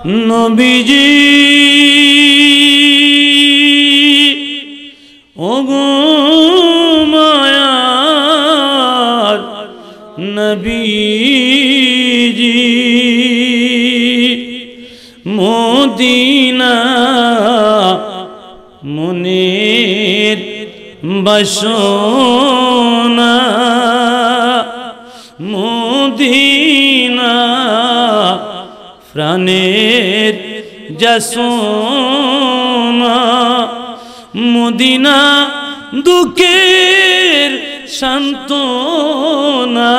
নবীজি ওগো মায়ার নবীজি মদিনা মনের বাসনা মদিনা প্রাণের যাসনা মদিনা দুঃখের সান্ত্বনা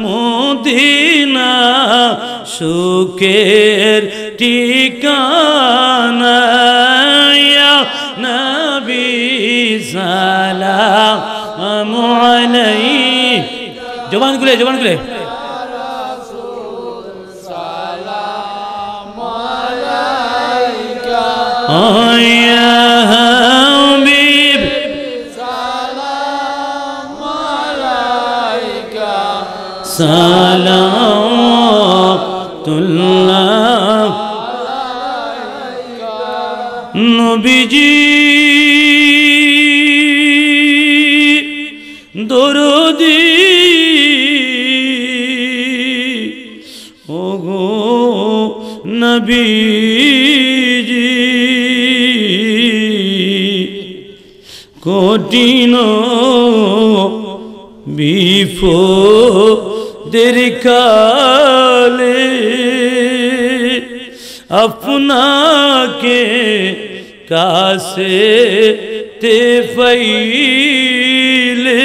মদিনা সুখের ঠিকানা ইয়া নবী সালামু আলাইকা জবান খুলে يا حبيب سلام عليك صلوات الله عليك নবীজি দরদি ওগো নবীজি কঠিন বিপদের কালে আপনাকে কাছে তে পাইলে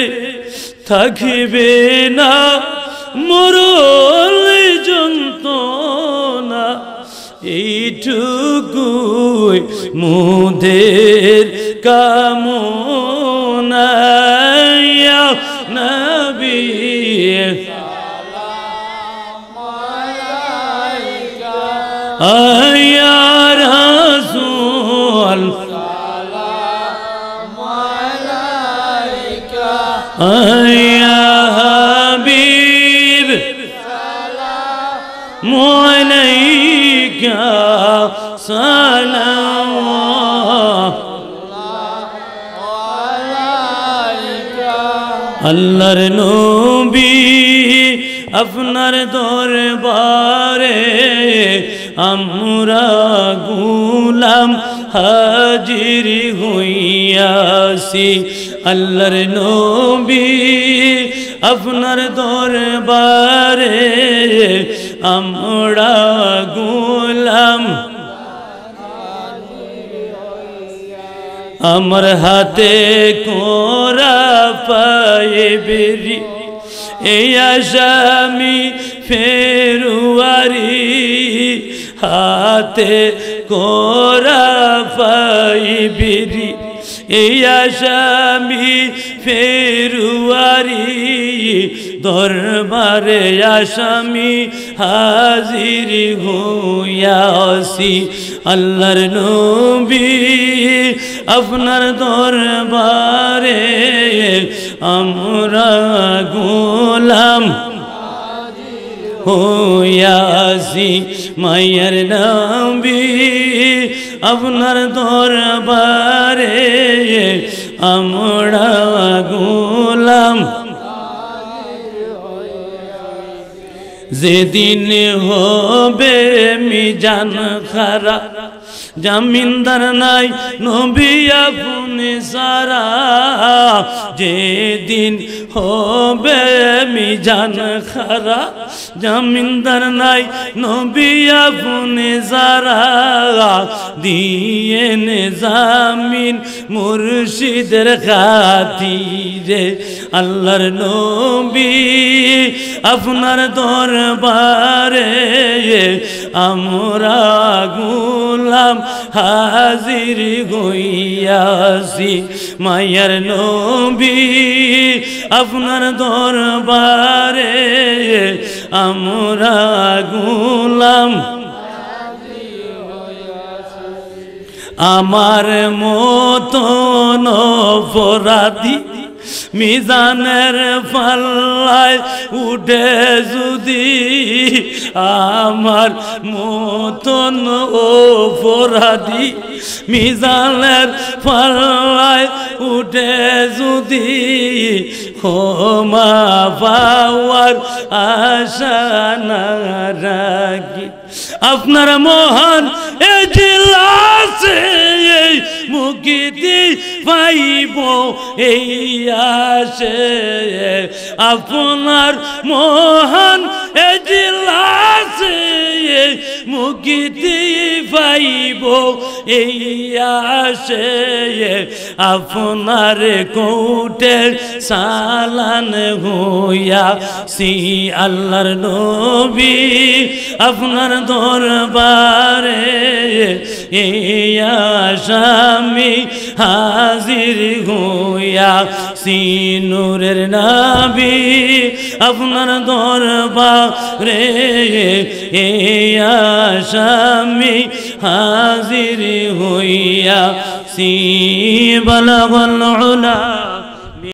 থাকবে না মরল যন্ত্রণা এইটুকুই মোদের কামনা ইয়া নবী সালাম আলাইকা ইয়া রাসূল সালাম আলাইকা ইয়া হাবিব সালাম আলাইকা সালাম আল্লাহর নবী আপনার দরবারে আমরা গোলাম হাজির হইয়াছি আল্লাহর নবী আপনার দরবারে আমরা গোলাম আমার হাতে কোরা পায়ে বেরি এই আসামি ফেরুয়ারি হাতে কোরা পায়ে বেরি এই আসামি ফেরুয়ারি দরবারে আসামি হাজির হইয়াছি আল্লাহর নবী আপনার দরবারে আমরা গোলাম হইয়াছি মায়ের নবী আপনার দরবারে আমরা গোলাম যেদিন হবে মিজান খারা জামিনদার নাই নবী আপনি সারা যেদিন হবে মিজান খারা জামিনদার নাই নবী আপনি সারা দিয়ে জামিন মুর্শিদের খাতিরে আল্লাহর নবী আপনার দরবারে আমরা গোলাম হাজির হইয়াছি মায়ের নবী আপনার দরবারে আমরা গোলাম আমার মতন অপরাধী মিজানের পাল্লায় উঠে যদি আমার মতন অপরাধী মিজানের পাল্লায় উঠে যদি ক্ষমা পাওয়ার আশা না রাখি আপনার মহান এজলাসে মুক্তি পাইব এই আশে আপনার মহান এজলাসে মুক্তি পাইব এই আশে আপনার কোটের সালান হইয়া সি আল্লাহর নবী আপনার দরবারে এই আশামি হাজির হইয়া সি নূরের নবী আপনার দরবারে এই আশামি হাজির হইয়া সি বলগল উলা